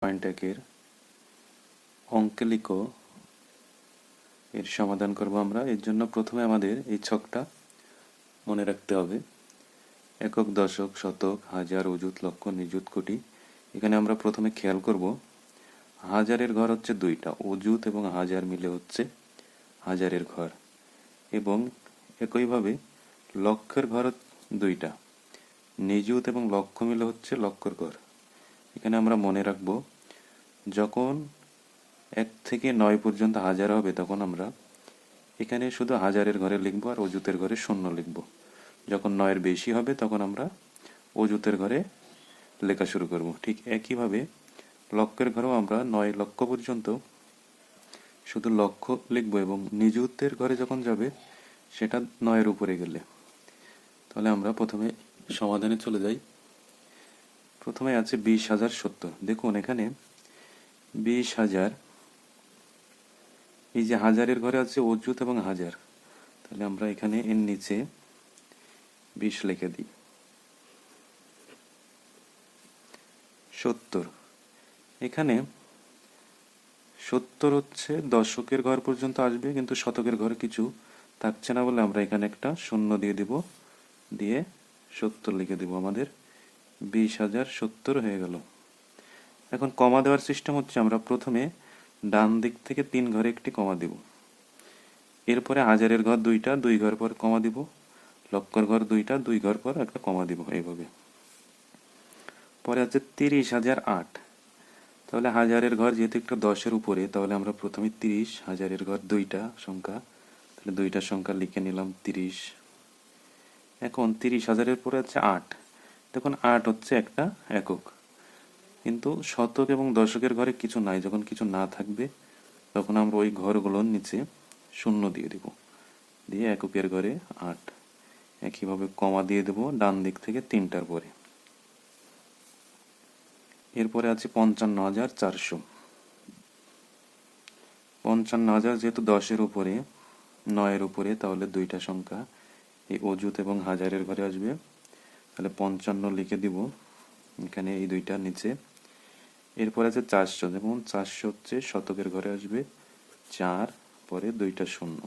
Point 1-এর অঙ্কে লিখো এর সমাধান করব আমরা। এর জন্য প্রথমে আমাদের এই ছকটা মনে রাখতে হবে। একক, দশক, শতক, হাজার, অযুত, লক্ষ, নিযুত, কোটি। এখানে আমরা প্রথমে খেয়াল করব হাজারের ঘর হচ্ছে 2টা, অযুত এবং হাজার মিলে হচ্ছে হাজারের ঘর। এবং একইভাবে লক্ষের ঘর 2টা, নিযুত এবং লক্ষ মিলে হচ্ছে লক্ষের ঘর। এখানে আমরা মনে রাখব যখন 1 থেকে 9 পর্যন্ত হাজার হবে তখন আমরা এখানে শুধু হাজারের ঘরে লিখব আর অযুতের ঘরে 0 লিখব। যখন 9-এর বেশি হবে তখন আমরা অযুতের ঘরে লেখা শুরু করব। ঠিক একইভাবে লক্ষের ঘরেও আমরা 9 লক্ষ পর্যন্ত শুধু লক্ষ লিখব এবং নিযুতের ঘরে যখন যাবে সেটা 9-এর উপরে গেলে। তাহলে আমরা প্রথমে সমাধানে চলে যাই। প্রথমে আছে 20,070। দেখুন এখানে 20,000, এই যে হাজারের ঘরে আছে অযুত এবং হাজার, তাহলে আমরা এখানে এর নিচে 20 লিখে দিই। 70, এখানে 70 হচ্ছে দশকের ঘর পর্যন্ত আসবে, কিন্তু শতকের ঘরে কিছু থাকছে না বলে আমরা এখানে একটা 0 দিয়ে দিব, দিয়ে 70 লিখে দিব। আমাদের 20,070 হয়ে গেল। এখন কমা দেওয়ার সিস্টেম হচ্ছে আমরা প্রথমে ডান দিক থেকে 3 ঘরে একটি কমা দিব, এরপরে হাজারের ঘর 2টা, 2 ঘর পর কমা দিব, লক্ষের ঘর 2টা, 2 ঘর পর একটা কমা দিব, এইভাবে। পরে আছে 30,008। তাহলে হাজারের ঘর যেহেতু একটা 10-এর উপরে, তাহলে আমরা প্রথমে 30, হাজারের ঘর 2টা সংখ্যা, তাহলে 2টা সংখ্যা লিখে নিলাম 30। এখন 30,000-এর পরে আছে 8। দেখুন 8 হচ্ছে একটা একক, কিন্তু শতক এবং দশকের ঘরে কিছু নাই। যখন কিছু না থাকবে তখন আমরা ওই ঘরগুলোর নিচে 0 দিয়ে দিব, দিয়ে এককের ঘরে 8। একইভাবে কমা দিয়ে দেব ডান দিক থেকে 3টার পরে। এরপরে আছে 55,400। 55,000 যেহেতু 10-এর উপরে, 9-এর উপরে, তাহলে 2টা সংখ্যা এই অযুত এবং হাজারের ঘরে আসবে, তাহলে 55 লিখে দিব এখানে এই 2টার নিচে। এরপরে আছে 400। যেমন 400 হচ্ছে শতকের ঘরে আসবে 4, পরে 2টা 0,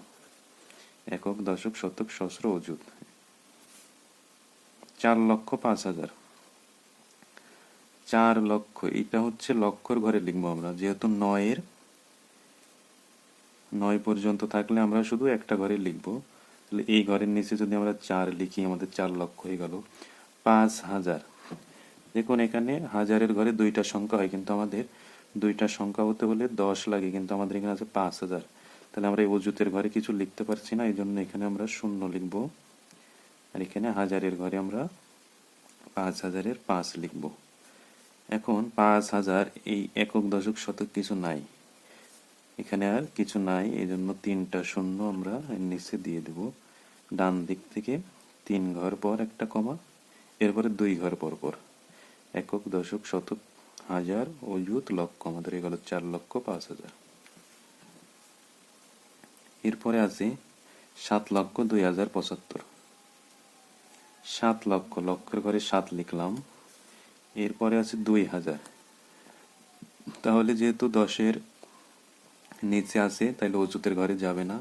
একক, দশক, শতক, সহস্র, অযুত। 4,05,000। 4 লক্ষ, এটা হচ্ছে লক্ষর ঘরে লিখবো আমরা, যেহেতু 9 পর্যন্ত থাকলে আমরা শুধু একটা ঘরে লিখবো। তাহলে এই ঘরের নিচে যদি আমরা 4 লিখি, আমাদের 4 লক্ষ হয়ে গেল। 5,000। দেখুন এখানে হাজারের ঘরে 2টা সংখ্যা হয়, কিন্তু আমাদের 2টা সংখ্যা হতে হলে 10 লাগে, কিন্তু আমাদের এখানে আছে 5,000। তাহলে আমরা এই অযুতের ঘরে কিছু লিখতে পারছি না, এই জন্য এখানে আমরা 0 লিখবো, আর এখানে হাজারের ঘরে আমরা 5,000-এর 5 লিখবো। এখন 5,000, এই একক, দশক, শতক কিছু নাই, এখানে আর কিছু নাই, এই জন্য 3টা 0 আমরা এর নিচে দিয়ে দেব। ডান দিক থেকে 3 ঘর পর একটা কমা, এরপরে 2 ঘর পর পর একক, দশক, শতক, হাজার, অযুত, লক্ষ। আমাদের এ গেল 4,05,000। এরপরে আছে 7,02,075। 7 লক্ষ, লক্ষের ঘরে 7 লিখলাম। এরপরে আছে 2,000। তাহলে যেহেতু 10-এর নিচে আছে, তাহলে অযুতের ঘরে যাবে না,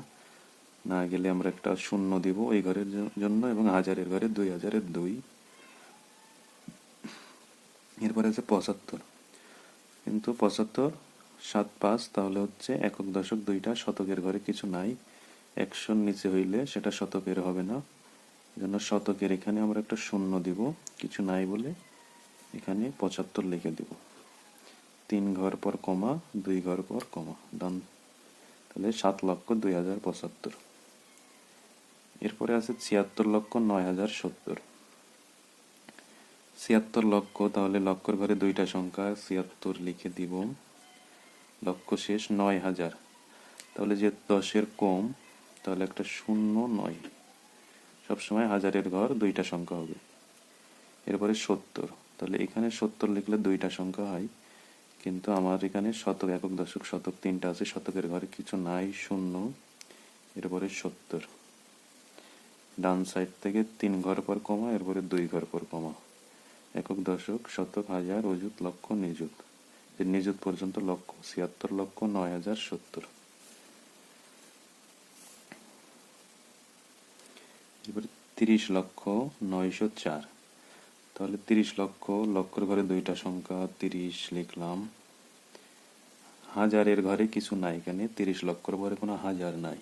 না গেলে আমরা একটা 0 দিব ওই ঘরের জন্য, এবং হাজারের ঘরে 2,000-এর 2। এরপরে আছে 75, কিন্তু 75 7, 5, তাহলে হচ্ছে একক, দশক 2টা, শতকের ঘরে কিছু নাই, 100-র নিচে হইলে সেটা শতকের হবে না, এজন্য শতকের এখানে আমরা একটা 0 দিব, কিছু নাই বলে এখানে 75 লিখে দিব। 3 ঘর পর কমা, 2 ঘর পর কমা, ডান। তাহলে 7,02,075। এরপরে আছে 76,09,070। 76 লক্ষ, তাহলে লক্ষের ঘরে 2টা সংখ্যা, 76 লিখে দিব, লক্ষ শেষ 9,000। তাহলে যে 10-এর কম, তাহলে একটা 0, 9, সবসময় হাজারের ঘর 2টা সংখ্যা হবে। এরপরে 70, তাহলে এখানে 70 লিখলে 2টা সংখ্যা হয়, কিন্তু আমার এখানে শতক, একক, দশক, শতক 3টা আছে, শতকের ঘরে কিছু নাই, 0। এরপরে 70, ডান সাইড থেকে 3 ঘর পর কমা, এরপরে 2 ঘর পর কমা, একক, দশক, শতক, হাজার, অযুত, লক্ষ, নিযুত। এর নিযুত পর্যন্ত লক্ষ ৭৬,০৯,০৭০। এবারে ৩০,৯০৪। তাহলে ৩০ লক্ষ, লক্ষের ঘরে দুইটা সংখ্যা ৩০ লিখলাম। হাজারের ঘরে কিছু নাই, এখানে ৩০ লক্ষের ঘরে কোনো হাজার নাই,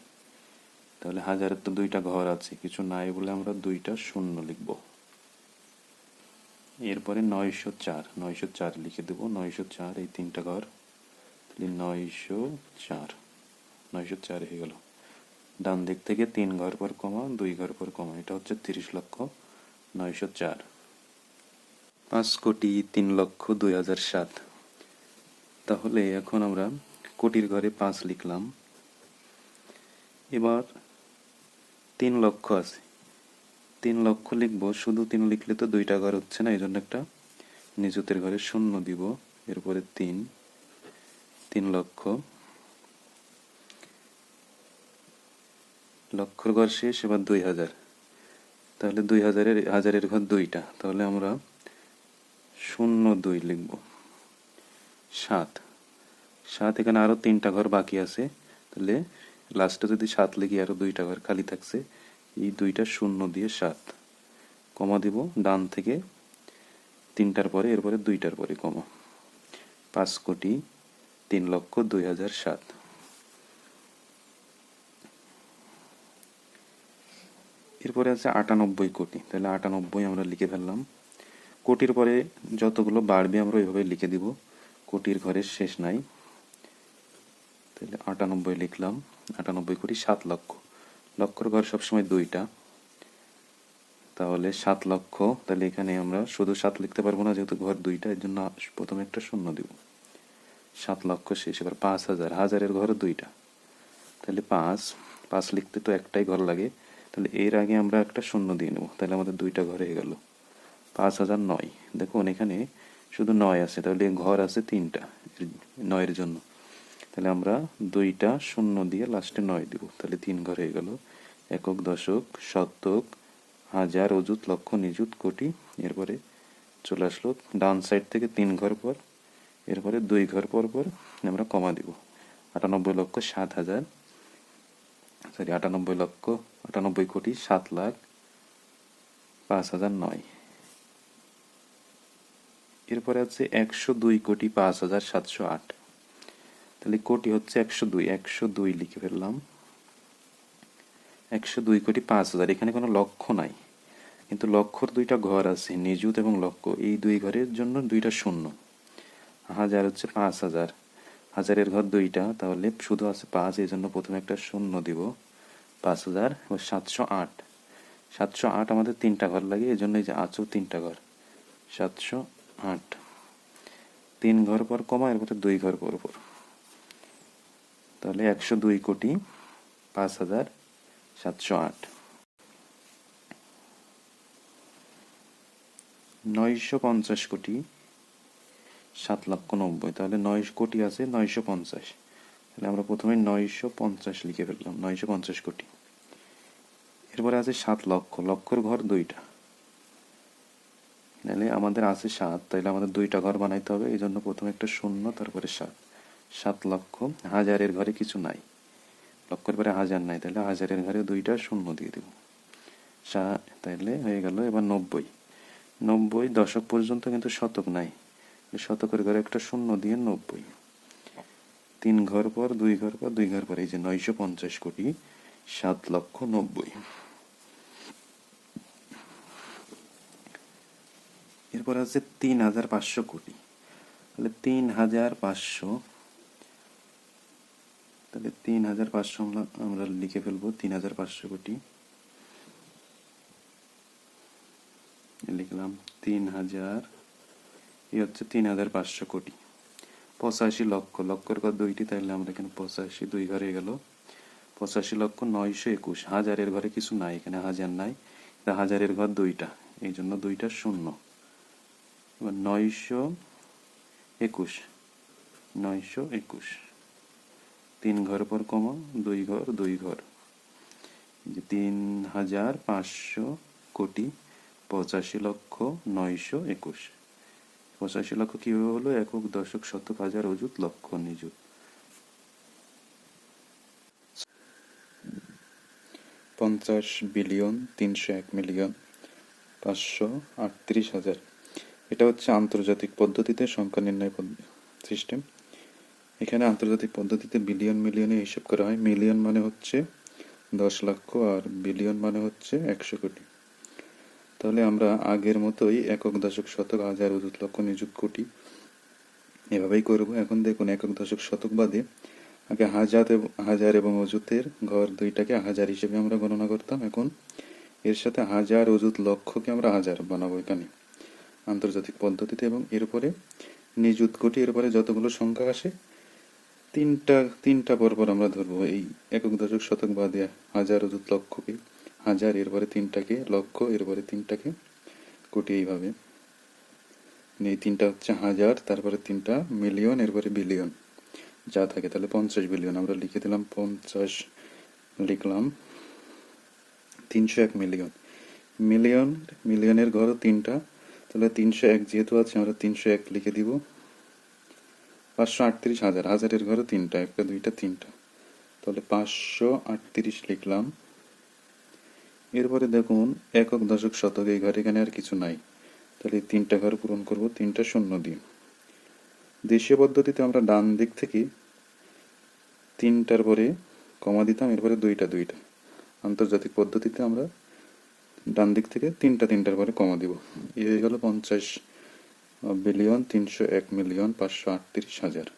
তাহলে হাজারের তো দুইটা ঘর আছে, কিছু নাই বলে আমরা দুইটা শূন্য লিখব। এরপরে ৯০৪, ৯০৪ লিখে দেবো। ৯০৪ এই তিনটা ঘর, তাহলে ৯০৪, ৯০৪ হয়ে গেল। ডান দিক থেকে ৩ ঘর পর কমা, 2 ঘর পর কমা, এটা হচ্ছে ৩০,৯০৪। ৫,০৩,০০,২০০৭। তাহলে এখন আমরা কোটির ঘরে ৫ লিখলাম। এবার ৩ লক্ষ আছে, ৩ লক্ষ লিখবো। শুধু ৩ লিখলে তো দুইটা ঘর হচ্ছে না, এই জন্য একটা নিযুতের ঘরে শূন্য দিব। এরপরে ৩, ৩ লক্ষ, লক্ষর ঘর শেষ। এবার ২,০০০, তাহলে ২,০০০-এর হাজারের ঘর দুইটা, তাহলে আমরা ০২ লিখব। ৭, ৭ এখানে আরো 3টা ঘর বাকি আছে, তাহলে লাস্টে যদি ৭ লিখি আরো 2টা ঘর খালি থাকছে, এই দুইটা শূন্য দিয়ে ৭ কমা দিব। ডান থেকে 3টার পরে, এরপরে 2টার পরে কমা। ৫,০৩,০০,২০০৭। এরপরে আছে ৯৮ কোটি, তাহলে ৯৮ আমরা লিখে ফেললাম। কোটির পরে যতগুলো বাড়বে আমরা ওইভাবে লিখে দিব, কোটির ঘরের শেষ নাই। তাহলে ৯৮ লিখলাম। ৯৮ কোটি ৭ লক্ষ, লক্ষর ঘর সবসময় দুইটা, তাহলে ৭ লক্ষ। তাহলে এখানে আমরা শুধু ৭ লিখতে পারবো না, যেহেতু ঘর দুইটা, এর জন্য প্রথমে একটা শূন্য দিব। ৭ লক্ষ শেষ। এবার ৫,০০০, হাজারের ঘর দুইটা, তাহলে ৫, ৫ লিখতে তো একটাই ঘর লাগে, তাহলে এর আগে আমরা একটা শূন্য দিয়ে নেব, তাহলে আমাদের দুইটা ঘর হয়ে গেল। ৫,০০৯। দেখুন এখানে শুধু ৯ আছে, তাহলে ঘর আছে 3টা ৯-এর জন্য, তাহলে আমরা দুইটা শূন্য দিয়ে লাস্টে ৯ দিব, তাহলে 3 ঘর হয়ে গেল। একক, দশক, শতক, হাজার, অযুত, লক্ষ, নিযুত, কোটি। এরপরে চলে আসলো ডান সাইড থেকে 3 ঘর পর, এরপরে 2 ঘর পর পর আমরা কমা দিব। ৯৮,৭,০০০, সরি ৯৮ কোটি ৭,০৫,০০৯। এরপরে আছে ১০২ কোটি ৫,৭০৮। তাহলে কোটি হচ্ছে ১০২, ১০২ লিখে ফেললাম। ১০২ কোটি ৫,০০০, এখানে কোনো লক্ষ নাই, কিন্তু লক্ষর দুইটা ঘর আছে, নিযুত এবং লক্ষ, এই 2 ঘরের জন্য দুইটা শূন্য। হাজার হচ্ছে ৫,০০০, হাজারের ঘর দুইটা, তাহলে শুধু আছে 5, এই জন্য প্রথমে একটা শূন্য দিব। ৫,০০০। ৭০৮, ৭০৮ আমাদের 3টা ঘর লাগে, এই জন্য এই যে আছেও 3টা ঘর। ৭০৮, 3 ঘর পর কমা, এরপরে 2 ঘর পর পর, তাহলে ১০২ কোটি ৫,৭০৮। ৯৫০ কোটি ৭,৯০,০০০, তাহলে ৯ কোটি আছে ৯৫০, তাহলে আমরা প্রথমে ৯৫০ লিখে ফেললাম। ৯৫০ কোটি। এরপরে আছে ৭ লক্ষ, লক্ষের ঘর দুইটা, তাহলে আমাদের আছে ৭, তাহলে আমাদের দুইটা ঘর বানাইতে হবে, এই জন্য প্রথমে একটা শূন্য, তারপরে ৭। ৭ লক্ষ, হাজারের ঘরে কিছু নাই, লক্ষের পরে হাজার নাই, তাহলে হাজারের ঘরে দুইটা শূন্য দিয়ে দেব। তাহলে হয়ে গেল। এবার ৯০, ৯০ দশক পর্যন্ত, কিন্তু শতক নাই, শতকের ঘরে একটা শূন্য দিয়ে ৯০। 3 ঘর পর, 2 ঘর পর, 2 ঘর পর, এই যে ৯৫০ কোটি ৭,৯০,০০০। এরপর আছে ৩,৫০০ কোটি, তাহলে ৩,৫০০, তাহলে ৩,৫০০ আমরা লিখে ফেলবো। ৩,৫০০ কোটি লিখলাম। ৩,০০০, এই হচ্ছে ৩,৫০০ কোটি। ৮৫ লক্ষ, লক্ষের ঘর দুইটি, তাহলে আমরা এখানে ৮৫, 2 ঘরে গেল। ৮৫,৯২১, হাজারের ঘরে কিছু নাই, এখানে হাজার নাই, হাজারের ঘর দুইটা, এই জন্য দুইটা শূন্য। এবার ৯২১, ৯২১, 3 ঘর পর কমা, 2 ঘর, 2 ঘর, ৩,৫০০ কোটি ৮৫,৯২১। 85 লক্ষ কিভাবে হলো? একক, দশক, শতক, হাজার, অযুত, লক্ষ, নিযুত। 50,301,538,000। এটা হচ্ছে আন্তর্জাতিক পদ্ধতিতে সংখ্যা নির্ণয় সিস্টেম। এখানে আন্তর্জাতিক পদ্ধতিতে বিলিয়ন মিলিয়নে হিসাব করা হয়। মিলিয়ন মানে হচ্ছে 10 লক্ষ আর বিলিয়ন মানে হচ্ছে 100 কোটি। তাহলে আমরা আগের মতোই একক, দশক, শতক, হাজার, অযুত, লক্ষ, নিযুত, কোটি এভাবেই করব। এখন দেখুন, একক, দশক, শতক বাদে আগে হাজার এবং অযুতের ঘর দুইটাকে হাজার হিসেবে আমরা গণনা করতাম। এখন এর সাথে হাজার, অযুত, লক্ষকে আমরা হাজার বানাবো এখানে আন্তর্জাতিক পদ্ধতিতে। এবং এরপরে নিযুত, কোটি, এরপরে যতগুলো সংখ্যা আসে তিনটা পরপর আমরা ধরবো। এই একক, দশক, শতক বাদে হাজার, অযুত, লক্ষকে হাজার, এরপরে তিনটাকে লক্ষ, এরপরে তিনটাকে কোটি। এইভাবে এই তিনটা হচ্ছে হাজার, তারপরে তিনটা মিলিয়ন, এরপরে বিলিয়ন যা থাকে। তাহলে 50 বিলিয়ন আমরা লিখে দিলাম। 50 লিখলাম। 301 মিলিয়ন। মিলিয়নের ঘরও তিনটা, তাহলে 301 যেহেতু আছে আমরা 301 লিখে দিব। 538,000। হাজারের ঘরও তিনটা, একটা, দুইটা, তিনটা, তাহলে 538 লিখলাম। এরপরে দেখুন একক, দশক, শতক এই ঘর, এখানে আর কিছু নাই, তাহলে এই তিনটা ঘর পূরণ করব তিনটা শূন্য দিয়ে। দেশীয় পদ্ধতিতে আমরা ডান দিক থেকে তিনটার পরে কমা দিতাম, এরপরে দুইটা। আন্তর্জাতিক পদ্ধতিতে আমরা ডান দিক থেকে তিনটার পরে কমা দিব। এই হয়ে গেল 50,301,538,000।